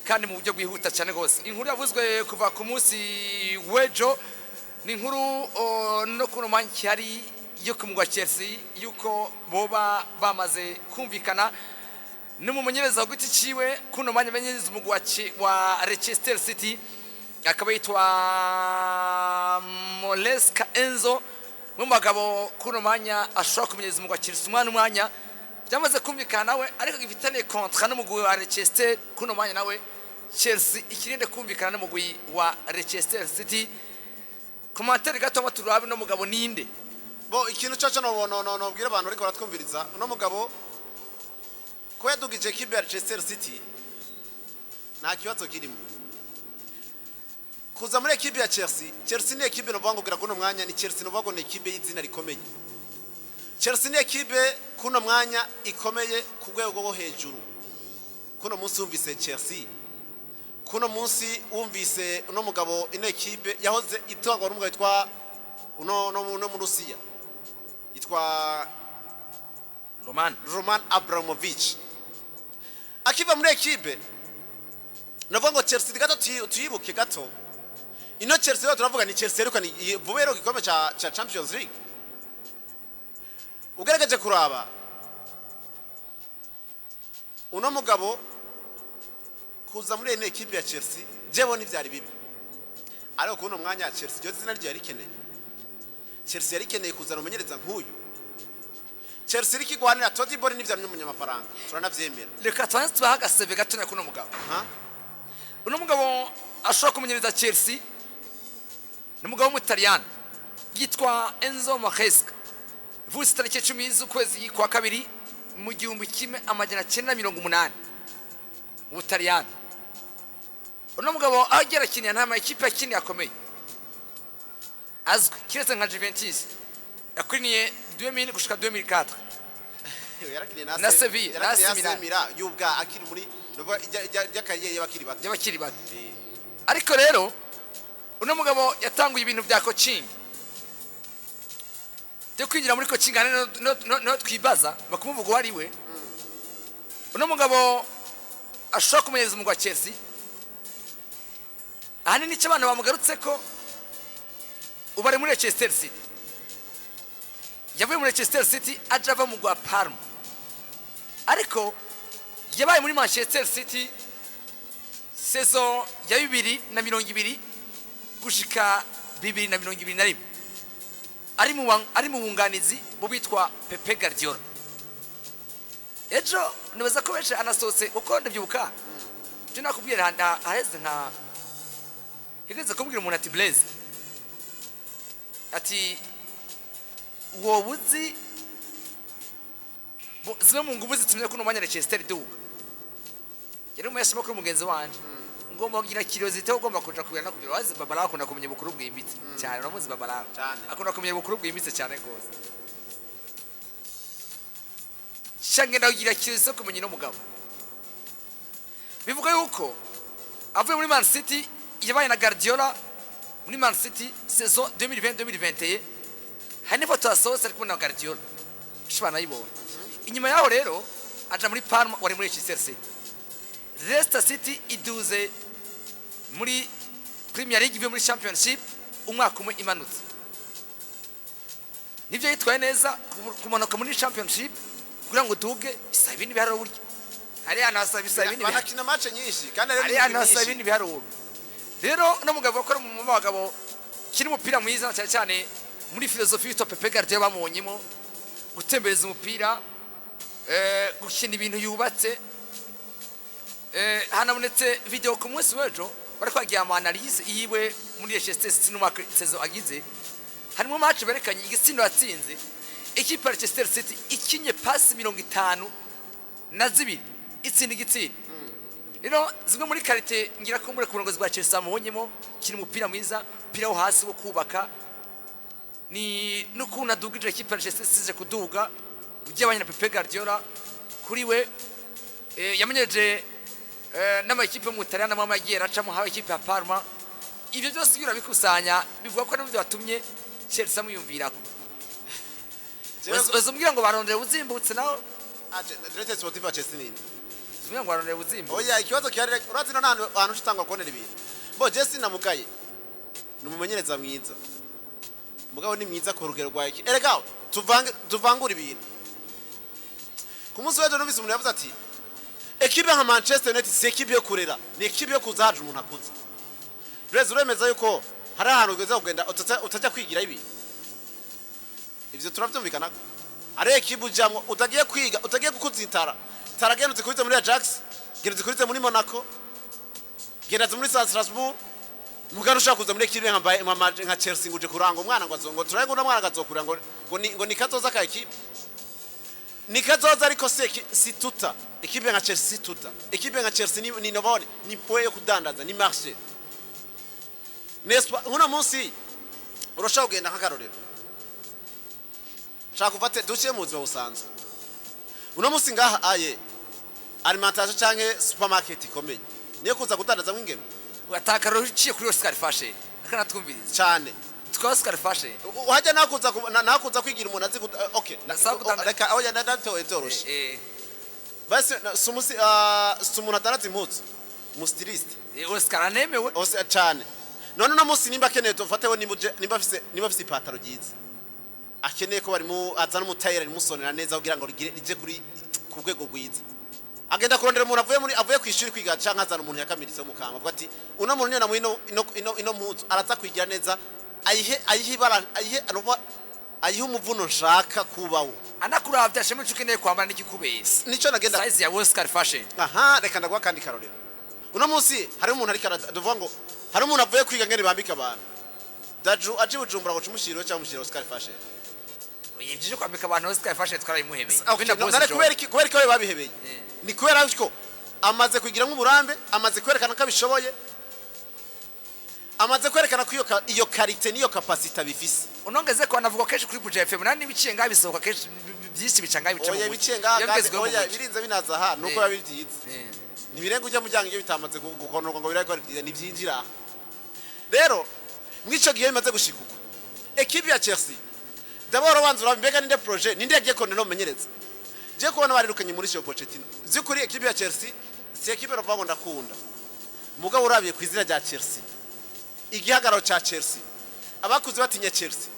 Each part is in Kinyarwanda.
kandi mu buryo bwihuta cyane gose. Inkuru yavuzwe kuva ku munsi w'ejo ni inkuru no kuno manki hari yo kumugwa Chelsea yuko boba bamaze kumvikana n'umumenyereza w'igiti ciwe kuno manya menyereza umugwa wa Leicester City akaba yitwa Moleska Enzo mu magabo kuno manya ashobora kumenyereza umugwa Chelsea umwanya byamaze kumvikana nawe ariko gifitane contrat n'umugwi wa Leicester kuno manya nawe Chelsea ikirinde kumvikana n'umugwi wa Leicester City. Commentaire gato baturabe no mugabo ninde bo ikintu cyaca no bwira abantu ariko baratwumviriza no mugabo ko yadugije equipe ya Leicester City nta kibazo kirimo kuza muri equipe ya Chelsea ni equipe no bangugira kuno mwanya ni Chelsea no bago ni equipe y'izina rikomeye. Chelsea ni equipe kuno mwanya ikomeye ku rwego rwo hejuru. Kuno munsi wumvise Chelsea kuno munsi wumvise uno mugabo ino equipe yahoze itangwa n'umugabo yitwa no mu Rusiya yitwa Roman Abramovich akiva muri equipe navuga ngo Chelsea gato tuyibuke gato ino Chelsea yo turavuga ni Chelsea ariko ni vubero gikombe cha Champions League ugaragaje kuraba uno mugabo kuza muri ene equipe ya Chelsea jebo ni byari bibi ariko kuno mwanya ya Chelsea ryo zina ryari keneye Chelsea yari keneye kuzana umenyereza nk'uyu Chelsea iri kigwanira Totti Bori n'ivya n'umunyamafaranga turanavyemera reka twanze tubahagasebe gatuna kuno mugabo uno mugabo ashobora kumenyereza Chelsea n'umugabo w'umutaliyani yitwa Enzo Maresca vusi tariki 10 z'ukwezi kwa kabiri mu 1980 Ubutaliyani. Uno mugabo agera kinya ntama ikipe yakini yakomeye azwi kiretse nka Juventus yakwiniye 2000 gushika 2004 na Sevilla na Mira yubwa akiri muri yakariye y'abakiri bato ariko rero uno mugabo yatanguye ibintu bya coaching de kwinjira muri coaching no twibaza bakumuvuga wari we uno mugabo ashobora kumenyereza umugwa Chelsea ahanini icyo abantu bamugarutse ko ubari muri Leicester City yavuye muri Leicester City ajava mu gwa Parma ariko yabaye muri Manchester City saison ya 2020 gushika 2021 ari mu bunganizi bo bitwa Pepe Guardiola. Ejo nibaza ko beshe anasose uko ndabyibuka je nakubwira aheze nka higeze kumbwira umuntu ati Blaze ati wobuzi zimwe mu nguvu zitumye kuno mwanya Leicester duga yari umuyashima kuri mugenzi wanje ngomba kugira curiosity ugomba kuja kubira no kubira wazi babala akunda kumenya bukuru bwimbitse cyane uramuzi babala akunda kumenya bukuru bwimbitse cyane gose shange ndagira curiosity kumenya no mugabo bivuga yuko avuye muri Man City yabaye na Guardiola muri Man City saison 2020-2021 hani foto asohotse ari kumwe na Guardiola shibana yibona inyuma yaho rero aja muri Parma wari muri Leicester City. Leicester City iduze muri Premier League ivuye muri Championship umwaka umwe imanutse nivyo yitwaye neza kumanuka muri Championship kugira ngo duge bisaba ibindi biharuro buryo ari anasaba bisaba ibindi banakina match nyinshi kandi ari anasaba ibindi biharuro rero no mugabo akora mu bagabo kiri umupira mwiza cyane cyane muri filosofi yitwa Pepe Guardiola bamonyemo gutembereza umupira gukina ibintu yubatse hanabonetse video ku munsi w'ejo bari kwagiye ama analyse yiwe muri Leicester City n'umwaka saison agize harimo match berekanye igitsino yatsinze equipe ya Leicester City ikinye pass 50 na zibiri itsinda igitsina rero zimwe muri karite ngira ko muri kurongozi bwa Chelsea amubonyemo kiri umupira mwiza pira wo hasi wo kubaka ni nukuna dugije equipe ya Leicester City kuduga ujyabanye na Pepe Guardiola kuri we yamenyeje n'ama equipe mu Butaliyani amwe agiye racamo hawe equipe ya Parma ibyo byose byura bikusanya bivuga ko n'ibyo batumye Chelsea amuyumvirako bazombwira ngo barondere uzimbutse naho direct sportive Chelsea nini tumwe ngo arone buzimba oya ikibazo cyari urazi nanone abantu utangwa konera ibintu bo Jesse namugaye numumenyereza mwiza mugabo ni mwiza ku rugero rwa iki erega tuvangura ibintu ku munsi w'ejo numvise umuntu yavuze ati ekipe nka Manchester United si ekipe yo kurera ni ekipe yo kuzahaje umuntu akuze reza uremeza yuko hari ahantu ugeze kugenda utajya kwigira ibi ivyo turavyumvikana ari ekipe ujamwo utagiye kwiga utagiye gukuzitara taragenutse kubize muri Ajax genutse kubize muri Monaco genutse muri Strasbourg mugano ushaka kuza muri ekipe nka Chelsea nguje kuranga umwana ngo azongo turaye ngo mwana gazokura ngo ni katoza ka ekipe ni kazoza ariko si tuta ekipe nka Chelsea tuta ekipe nka Chelsea ni nobone ni poe yo kudandaza ni marché nespa uno munsi urashaka kugenda nk'akarorero shaka ufate duciye mu buzima busanzwe uno munsi ngaha aye alimentation canke supermarket ikomeye niyo kuza kudandaza mw'ingeno utakaroro uciye kuri Oscar Fashe akana twumviriza cyane Oscar Fashe wajya nakuza kwigira umuntu azi okay reka aho yanadatoye toroshe basi sumuntu atarazi impuzu umustiliste Oscar anemewe cyane none no munsi nimba keneye tofateho nimba afise ipataro ryiza akeneye ko bari mu azana umutayera musonera neza kugira ngo rije kuri ku rwego rwiza agenda kurondera umuntu avuye ku ishuri kwiga canka azana umuntu yakamiritse mu kanga avuga ati uno muntu nyana mu ino mpuzu araza kwigira neza ayihe umuvuno nshaka kubaho anakuravya sheme ukeneye kwambara n'ikikubese nico nagenda size ya Oscar Fashe reka ndagwa kandi karorero uno munsi hari umuntu ariko aravuga ngo hari umuntu avuye kwiga ngene bambika abantu daju aje bujumbura ngo cumushiro cyangwa mushiro Oscar Fashe yivije kwambika abantu Oscar Fashe twarayimuhebeye kubera ko babihebeye ni kubera ko amaze kugira nk'umurambe amaze kwerekana ko abishoboye amaze kwerekana ko iyo karite niyo capacity bifise unongeze ko anavuga kenshi kuri Buja FM nani biciye ngaho bisohoka kenshi byinshi bicanga bice oya biciye ngaho oya birinze binaza ha nuko yabiryize nibirenga ujya mujyanga iyo bitamaze gukonorwa ngo birako ni byinjira rero mwico gihe bimaze gushikuka equipe ya Chelsea d'abord wanzura mbega ninde projet ninde yagiye ko no menyereza je kubona barirukanye muri Pochetino zikuri equipe ya Chelsea si equipe rovanga ndakunda mugabo urabiye ku izina rya Chelsea igihagararo cha Chelsea abakuzi batinya Chelsea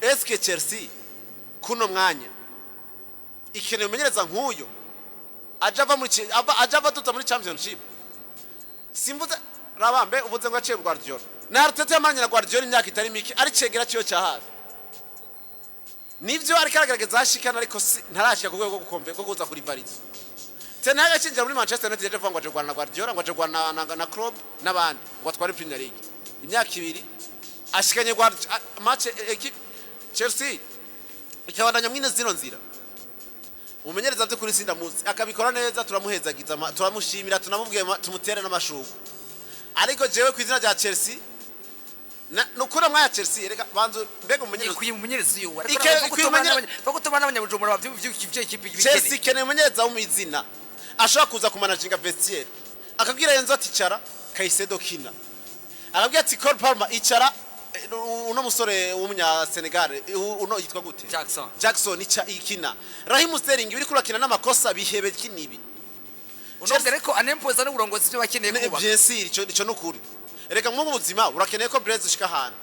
eske Chelsea kuno mwanya ikeneye umenyereza nk'uyo ajava tuta muri championship simbuza rabambe uvuze ngo aciye Guardiola na Arteta yamanye na Guardiola imyaka itari miki ari cegera cyo cya hafi nivyo ari karagaragaza hashikana ariko ntarashika ku rwego rwo kuza kuri Paris tena yacinjira muri Manchester United yaje vangwa jegwana na Guardiola ngo jegwana na Klopp nabandi ngo atware Premier League imyaka ibiri ashikanye match equipe Chelsea ikabandanya mwine zino nzira umumenyereza byo kuri sinda muzi akabikora neza turamuhezagiza turamushimira tunamubwiye tumutere n'amashugo ariko jewe ku izina rya Chelsea nukura mwaya Chelsea reka banzo mbega umumenyereza uyu bakutubana abanyabujumbura bavyivyo ikipe Chelsea keneye umumenyereza w'umizina ashobora kuza kumanaginga vestiaire akabwira Enzo ati cara Caicedo kina akabwira ati Cole Palmer icara uno musore w'umunya Senegal uno yitwa gute Jackson ikina Raheem Sterling biri kurakina n'amakosa bihebe kinibi unongere ko anempoza n'uburongozi byo bakeneye kuba bien sûr ico nukuri reka mu buzima urakeneye ko Blaise ushika hano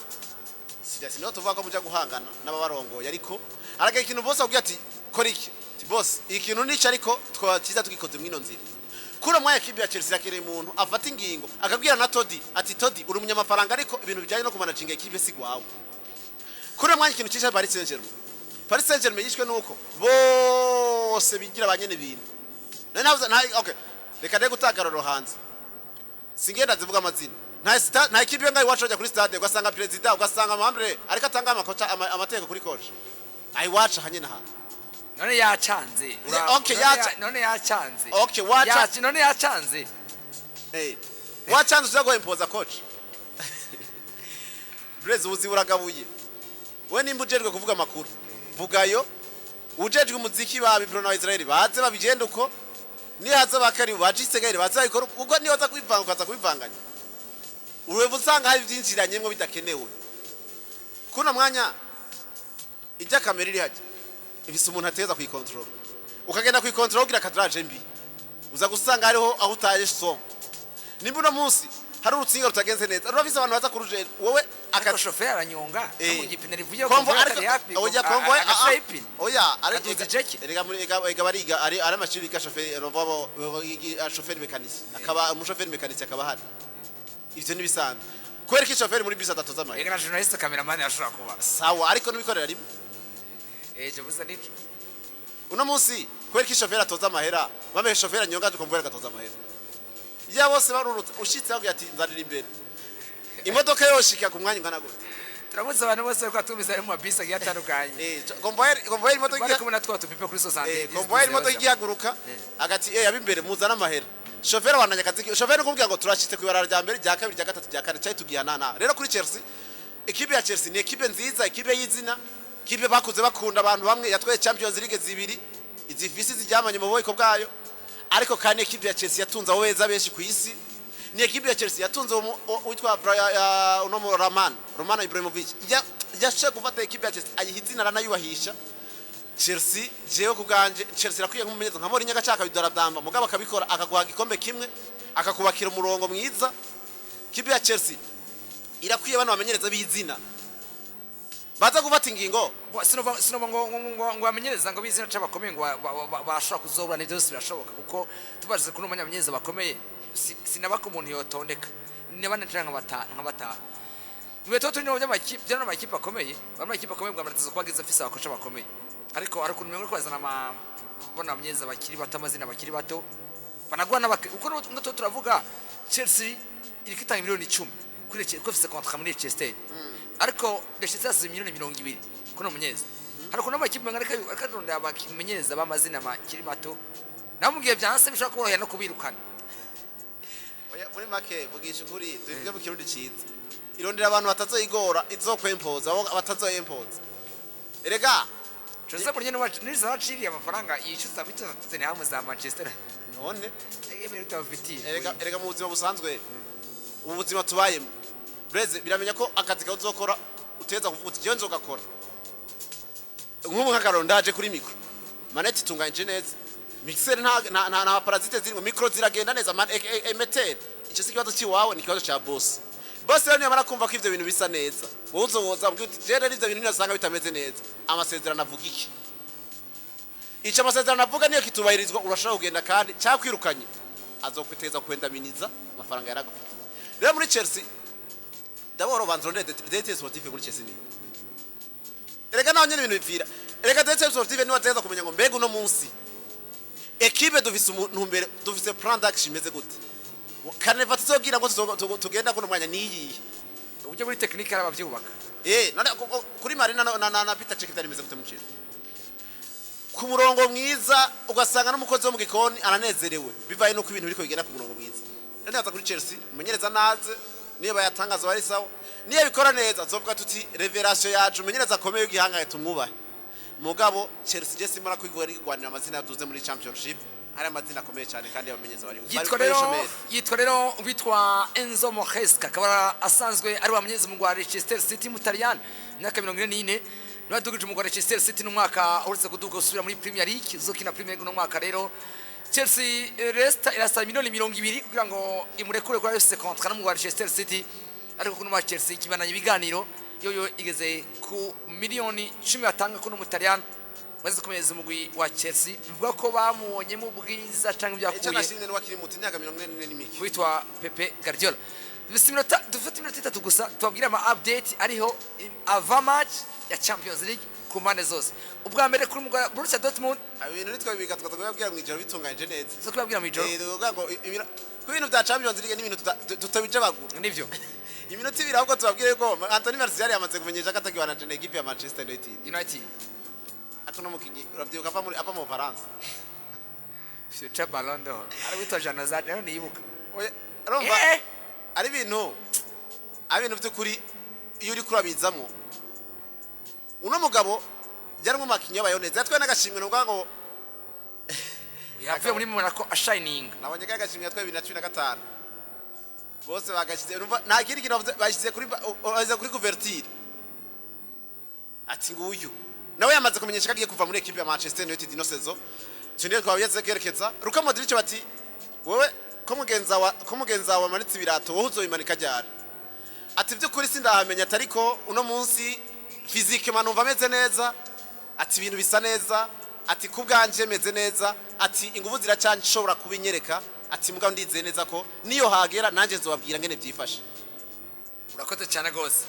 sijasi no tuvuga ko muja guhangana n'ababarongoye ariko aragaye ikintu bose abwiye ati koriki ti boss ikintu nico ariko twatiza tugikoze mwino nzira kura mwaya kibi ya Chelsea yakere umuntu afata ingingo akabwira na Todi ati Todi uri umunyamafaranga ariko ibintu bijanye no kumanaginga ikipe sigwawe kura mwanya ikintu cisha Paris Saint-Germain yishwe nuko bose bigira abanyene ibintu okay reka de gutagaroro hanze singenda zivuga amazina nta ikipe ngayi wacu ajya kuri stade ugasanga president ugasanga amambre ariko atanga amateka kuri coach ayi wacu hanye na none yacanze okay none yacanze okay wacha none yacanze wacanze uzago impoza coach Blaise uzi uragabuye we nimba ujerwe kuvuga makuru vugayo ujejwe umuziki babi pro na Israel baze babigenda uko ni haza bakari bajisegere bazayikora ubwo niyo za kwivanga ukaza kwivanganya urevu usanga hari byinjiranye ngo bidakenewe kuna mwanya ijya kamera iri haje ibise umuntu ateza kuyikontrol ukagenda kuyikontrol ugira kadraje mbi uza gusanga hariho aho utaje so nimba uno munsi hari urutsinga rutagenze neza urafise abantu baza kurujera wowe aka chauffeur aranyonga mu gipine rivuye ko konvo ariko oya konvo oya ari erega muri ega bariga ari amashuri ka chauffeur rovabo chauffeur mécanicien akaba mu chauffeur mécanicien akaba hari ivyo nibisanzwe kwera ki chauffeur muri bus atatoza amaye ega journaliste cameraman yashobora kuba sawa ariko nibikorera rimwe je buza nico uno munsi kwera ki chauffeur atoza amahera bame chauffeur anyonga tukomvera gatoza amahera ya bose barurutse ushitse avuga ati nzarira imbere imodoka yoshika ku mwanya ngana gute turamutse abantu bose ko atumiza mu mabisi agiye atandukanye convoyeur imodoka bari kumwe natwo tupipe kuri 60 convoyeur imodoka igihaguruka agati abimbere muzana amahera chauffeur wananya kazi chauffeur kumbwira ngo turashitse ku ibarara rya mbere rya kabiri rya gatatu rya kane cyayi tugiyanana rero kuri Chelsea equipe ya Chelsea ni equipe nziza equipe y'izina equipe bakuze bakunda abantu bamwe yatwaye Champions League zibiri izifisi zijyamanye mu boyiko bwayo ariko kandi equipe ya Chelsea yatunze abeza benshi ku isi ni equipe ya Chelsea yatunze witwa unomo Roman Ibrahimovic yashe gufata equipe ya Chelsea ayihizina ranayubahisha Chelsea jewe kuganje Chelsea rakwiye nk'umumenyeza nka Mourinho agacaka bidarabdamba mugaba akabikora akaguha gikombe kimwe akakubakira umurongo mwiza equipe ya Chelsea irakwiye bano bamenyereza bizina baza gufata ingingo sinoba ngo bamenyereza ngo bizina c'abakomeye ngo bashobora kuzobura n'ivyo byose birashoboka kuko tubaje kuno umunyamenyereza bakomeye sinabako umuntu yotondeka nabana nka batanu niwe turi no by'amakipe byano amakipe akomeye bamwe amakipe akomeye ngo amaratizo kwagiza fisa bakosha bakomeye ariko ari kuntu kwazana bona amenyereza bakiri bato amazina bakiri bato banagwana uko no turavuga Chelsea irikitanga miliyoni 10 kuri fise contrat muri Chelsea ariko Leicester miliyoni 20 kuno munyeza ariko n'amakipe ngari akaronda abamenyereza bamazina makiri mato namubwiye byanse bishaka korohera no kubirukana oya muri make bugisha kuri twebwe mu kirundi ciza irondera abantu batazoyigora izokwempoza abo batazoyempoza erega Jose Mourinho niza waciriye amafaranga yishyuza biteze ne hamwe za Manchester none ebere tubafitiye erega mu buzima busanzwe ubu buzima tubayemo Breze biramenya ko akazi ka uzokora uteza kuvuga je nzogakora nk'ubu nk'akarondaje kuri micro maneti tunganye neza mixer nta parasite zirimo micro ziragenda neza emeter icyo si kibazo ciwawe ni kibazo cha boss boss rero nyamara kumva ko ivyo bintu bisa neza wowe uzoza mbwira uti je rero ivyo bintu nasanga bitameze neza amasezerano avuga iki icyo amasezerano avuga niyo kitubahirizwa urashaka kugenda kandi cyakwirukanye azokwiteza kwendaminiza amafaranga yaragufite rero muri Chelsea d'abord banzonde d'été sportif muri Chelsea ni erega naho nyene ibintu bivira erega d'été sportif ni wateza kumenya ngo mbega uno munsi equipe dufise ntumbere dufise plan d'action imeze gute kane vatizobwira ngo tugenda kuno mwanya niyi uje muri technique arabavyubaka none kuri Marina na Peter Chekitari imeze gute mu Chelsea ku murongo mwiza ugasanga n'umukozi wo mu gikoni aranezerewe bivaye no ku ibintu biriko bigenda ku murongo mwiza rero naza kuri Chelsea umenyereza naze niyo bayatangaza bari sawa niyo bikora neza zovuga tuti revelation yacu umenyereza akomeye ugihangaye tumwubahe mugabo Chelsea je simara kwigwanira amazina yaduze muri championship ari amazina akomeye cyane kandi abamenyereza bari yitwa rero bitwa Enzo Moresca akaba asanzwe ari wamenyereza mu gwa Leicester City mu Talyan myaka 44 n'adugije mu gwa Leicester City n'umwaka uretse kuduga usubira muri Premier League zokina Premier League no mwaka rero Chelsea resta irasa miliyoni 20 kugira ngo imurekure kwa FC contrat no mu gwa Leicester City ariko kuno ma Chelsea kibananye ibiganiro yoyo igeze ku miliyoni 10 atanga kuno mu Talyan maze kumenyeza umugwi wa Chelsea bivuga ko bamubonye mu bwiza cyangwa byakuye cyane shinde n'wakiri muti myaka 44 n'imiki witwa Pepe Guardiola dufite iminota 3 gusa tubabwira ama update ariho avant match ya Champions League ku mpande zose ubwa mbere kuri Borussia Dortmund ibintu nitwa bigatwa twabwira mu ijoro bitunganye neza so kubabwira mu ijoro tuvuga ngo ku bintu bya Champions League n'ibintu tutabije bagura nivyo iminota ibiri ahubwo tubabwire ko Anthony Martial yamaze kumenyesha katagiwana na equipe ya Manchester United atuno mukinyi urabyibuka ava mu Faransa future Ballon d'Or ari witwa Janazad rero niyibuka romba ari bintu by'ukuri iyo uri kurabizamo uno mugabo yarimo makinyi y'abayoneze yatwaye n'agashimwe n'ubwo ngo yavuye muri Monaco a shining nabonye ka gashimwe yatwaye 2015 bose bagashyize nta kindi kintu bashyize kuri couverture ati nguyu nawe yamaze kumenyesha kagiye kuva muri equipe ya Manchester United no sezo cyane twabiyeze kerekeza Luka Modric bati wowe ko mugenza wawe amanitse ibirato wowe uzobimanika ryari ati by'ukuri sindahamenya atariko uno munsi fizike manumva ameze neza ati ibintu bisa neza ati kubwanje meze neza ati ingufu ziracanshobora kubinyereka ati mugabo ndizeye neza ko niyo hagera nanje nzobabwira ngene byifashe. Urakoze cyane gose.